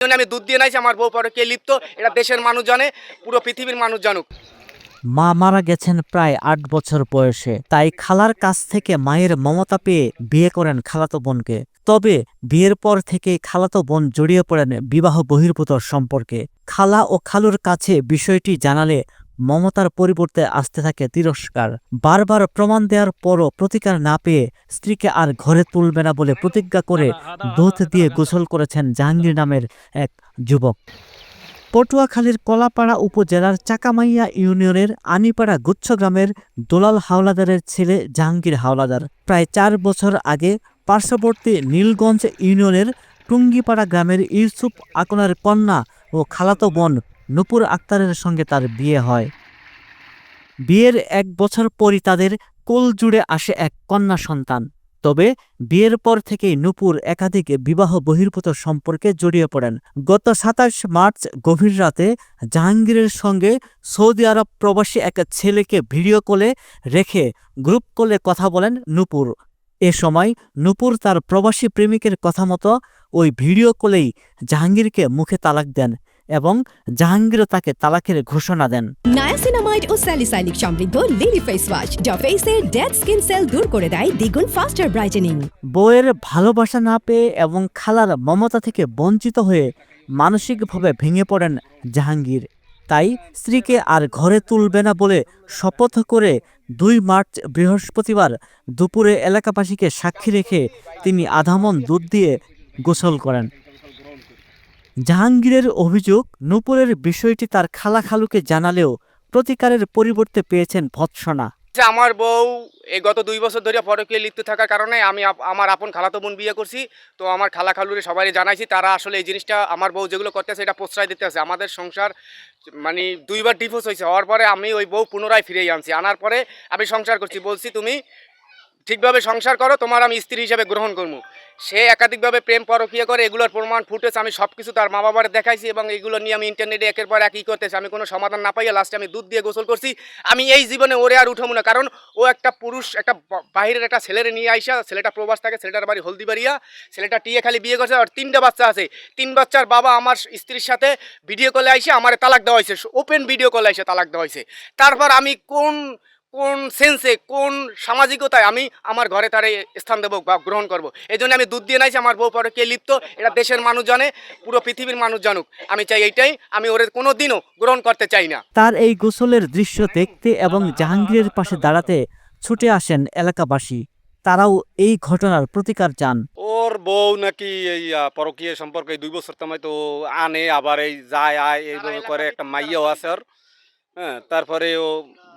আমি দুধ দিয়ে নাইছি আমার বউ পরকে লিপ্ত, এটা দেশের মানুষ জানে, পুরো পৃথিবীর মানুষ জানুক। মা মারা গেছেন প্রায় ৮ বছর বয়সে, তাই খালার কাছ থেকে মায়ের মমতা পেয়ে বিয়ে করেন খালাতো বোনকে। তবে বিয়ের পর থেকেই খালাতো বোন জড়িয়ে পড়েন বিবাহ বহির্ভূত সম্পর্কে। খালা ও খালুর কাছে বিষয়টি জানালে মমতার পরিবর্তে আসতে থাকে তিরস্কার। বারবার প্রমাণ দেওয়ার পরও প্রতিকার না পেয়ে স্ত্রীকে আর ঘরে তুলবে না বলে প্রতিজ্ঞা করে দুধ দিয়ে গোসল করেছেন জাহাঙ্গীর নামের এক যুবক। পটুয়াখালীর কলাপাড়া উপজেলার চাকামাইয়া ইউনিয়নের আনিপাড়া গুচ্ছ গ্রামের দুলাল হাওলাদারের ছেলে জাহাঙ্গীর হাওলাদার প্রায় ৪ বছর আগে পার্শ্ববর্তী নীলগঞ্জ ইউনিয়নের টুঙ্গিপাড়া গ্রামের ইউসুফ আকনের কন্যা ও খালাতো বোন নূপুর আক্তারের সঙ্গে তার বিয়ে হয়। বিয়ের ১ বছর পরই তাদের কোল জুড়ে আসে এক কন্যা সন্তান। তবে বিয়ের পর থেকেই নূপুর একাধিক বিবাহ বহির্ভূত সম্পর্কে জড়িয়ে পড়েন। গত ২৭ মার্চ গভীর রাতে জাহাঙ্গীরের সঙ্গে সৌদি আরব প্রবাসী এক ছেলেকে ভিডিও কলে রেখে গ্রুপ কলে কথা বলেন নূপুর। এ সময় নূপুর তার প্রবাসী প্রেমিকের কথা মতো ওই ভিডিও কলেই জাহাঙ্গীরকে মুখে তালাক দেন এবং জাহাঙ্গীরও তাকে তালাকের ঘোষণা দেন। নায়াসিনামাইড ও স্যালিসাইলিক সমৃদ্ধ লিলি ফেস ওয়াশ যা ফেসের ডেড স্কিন সেল দূর করে দেয় দ্বিগুণ ফাস্টার ব্রাইটেনিং। বউয়ের ভালোবাসা না পেয়ে এবং খালার মমতা থেকে বঞ্চিত হয়ে মানসিকভাবে ভেঙে পড়েন জাহাঙ্গীর। তাই স্ত্রীকে আর ঘরে তুলবে না বলে শপথ করে ২ মার্চ বৃহস্পতিবার দুপুরে এলাকাবাসীকে সাক্ষী রেখে তিনি আধামন দুধ দিয়ে গোসল করেন। জাহাঙ্গীরের অভিযোগ, নূপুরের বিষয়টি তার খালা খালুকে জানালেও প্রতিকারের পরিবর্তে পেয়েছেন ভৎসনা। আমার বউ এই গত ২ বছর ধরে পরকীয়ায় লিপ্ত থাকার কারণে আমি আমার আপন খালাতো বোন বিয়ে করছি। তো আমার খালা খালুরে সবাই জানাইছি, তারা আসলে এই জিনিসটা আমার বউ যেগুলো করতেছে এটা প্রশ্রয় দিতে আছে। আমাদের সংসার মানে ২ বার ডিভোর্স হয়েছে, হওয়ার পরে আমি ওই বউ পুনরায় ফিরেই আনছি। আনার পরে আমি সংসার করছি, বলছি তুমি ঠিকভাবে সংসার করো, তোমার আমি স্ত্রী হিসেবে গ্রহণ করবো। সে একাধিকভাবে প্রেম পরকীয়া করে, এগুলোর প্রমাণ ফুটেজ আমি সব কিছু তার মা বাবার দেখাইছি এবং এগুলো নিয়ে আমি ইন্টারনেটে একের পর এক করতেছি। আমি কোনো সমাধান না পাইয়া লাস্টে আমি দুধ দিয়ে গোসল করছি। আমি এই জীবনে ওরে আর উঠাবো না, কারণ ও একটা পুরুষ, একটা বাহিরের একটা ছেলেরে নিয়ে আইসা, ছেলেটা প্রবাস থাকে, ছেলেটার বাড়ি হলদিবাড়িয়া, ছেলেটা টিয়ে খালি বিয়ে করছে আর 3টা বাচ্চা আছে। 3 বাচ্চার বাবা আমার স্ত্রীর সাথে ভিডিও কলে আইসে আমার তালাক দেওয়া হয়েছে, ওপেন ভিডিও কলে আইসে তালাক দেওয়া হয়েছে। তারপর আমি কোন সেন্সে, কোন সামাজিকতায় আমি আমার ঘরে তারে স্থান দেবো বা গ্রহণ করব? এই জন্য আমি দুধ দিয়ে নাইছি আমার বউ পরকে লিপ্ত, এটা দেশের মানুষ জানে, পুরো পৃথিবীর মানুষ জানুক। আমি চাই এইটাই, আমি ওরে কোনো দিনও গ্রহণ করতে চাই না। তার এই গোসলের দৃশ্য দেখতে এবং জাহাঙ্গীরের পাশে দাঁড়াতে ছুটে আসেন এলাকাবাসী। তারাও এই ঘটনার প্রতিকার চান। ওর বউ নাকি এই পরকীয় সম্পর্কে 2 বছর সময় তো আনে, আবার এই যায় আয় এইভাবে করে, একটা মাইয়াও আছে ওর। হ্যাঁ, তারপরে ও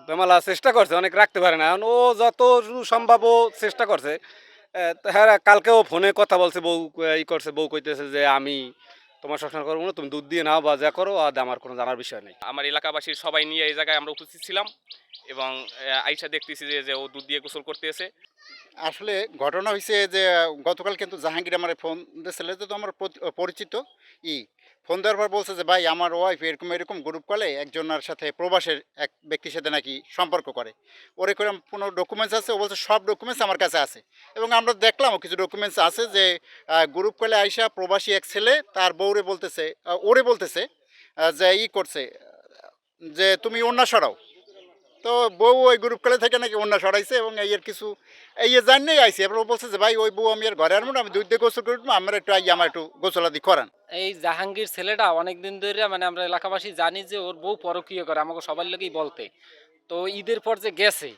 বেমালা চেষ্টা করছে, অনেক রাখতে পারে না। ও যত সম্ভব ও চেষ্টা করছে। হ্যাঁ, কালকেও ফোনে কথা বলছে, বউ ই করছে, বউ কইতেছে যে আমি তোমার শাসন করবো না, তুমি দুধ দিয়ে নাও বা যা করো, আর আমার কোনো জানার বিষয় নেই। আমার এলাকাবাসীর সবাই নিয়ে এই জায়গায় আমরা উপস্থিত ছিলাম এবং আইসা দেখতেছি যে ও দুধ দিয়ে গোসল করতে এসে। আসলে ঘটনা হয়েছে যে গতকাল কিন্তু জাহাঙ্গীর আমার ফোন দিয়েছিল, তো আমার পরিচিত ফোন দেওয়ার পর বলছে যে ভাই আমার ওয়াইফ এরকম এরকম গ্রুপ কলে একজনের সাথে প্রবাসের এক ব্যক্তির সাথে নাকি সম্পর্ক করে। ওর এরকম কোনো ডকুমেন্টস আছে? ও বলছে সব ডকুমেন্টস আমার কাছে আছে এবং আমরা দেখলামও কিছু ডকুমেন্টস আছে যে গ্রুপ কলে আইসা প্রবাসী এক ছেলে তার বউরে বলতেছে, ওরে বলতেছে যে করছে যে তুমি অন্য সরাও। তো বউ ওই গ্রুপ কলে থেকে নাকি অন্য সরাইছে এবং এই কিছু জানিয়েই আইসি। এবার ও বলছে যে ভাই ওই বউ আমি আর ঘরে আনবো না, আমি দুধ দিয়ে গোসল করবো, আমার একটু আমার একটু গোসলাদি করান। এই জাহাঙ্গীর ছেলেটা অনেকদিন ধরে মানে আমরা এলাকাবাসী জানি যে ওর বউ পরকীয় করে, আমাকে সবার লোকই বলতে। তো ঈদের পর যে গেছে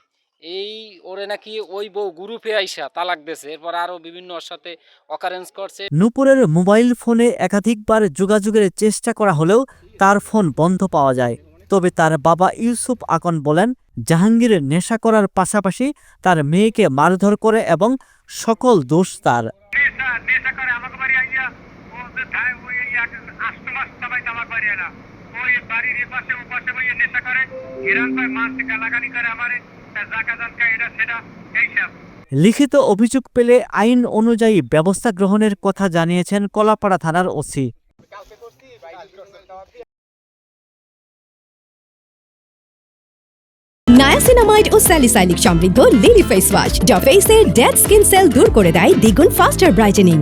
এই ওরে নাকি ওই বউ গ্রুপে আইসা তালাক দিয়েছে, এরপর আরো বিভিন্ন ওর সাথে অকারেন্স করছে। নূপুরের মোবাইল ফোনে একাধিকবার যোগাযোগের চেষ্টা করা হলেও তার ফোন বন্ধ পাওয়া যায়। তবে তার বাবা ইউসুফ আকন বলেন, জাহাঙ্গীরের নেশা করার পাশাপাশি তার মেয়েকে মারধর করে এবং সকল দোষ তার। লিখিত অভিযোগ পেলে আইন অনুযায়ী ব্যবস্থা গ্রহণের কথা জানিয়েছেন কলাপাড়া থানার ওসি। নায়াসিনামাইড ও স্যালিসাইলিক সমৃদ্ধ লিলি ফেস ওয়াশ যা ফেসের ডেড স্কিন সেল দূর করে দেয় দ্বিগুণ ফাস্টার ব্রাইটেনিং।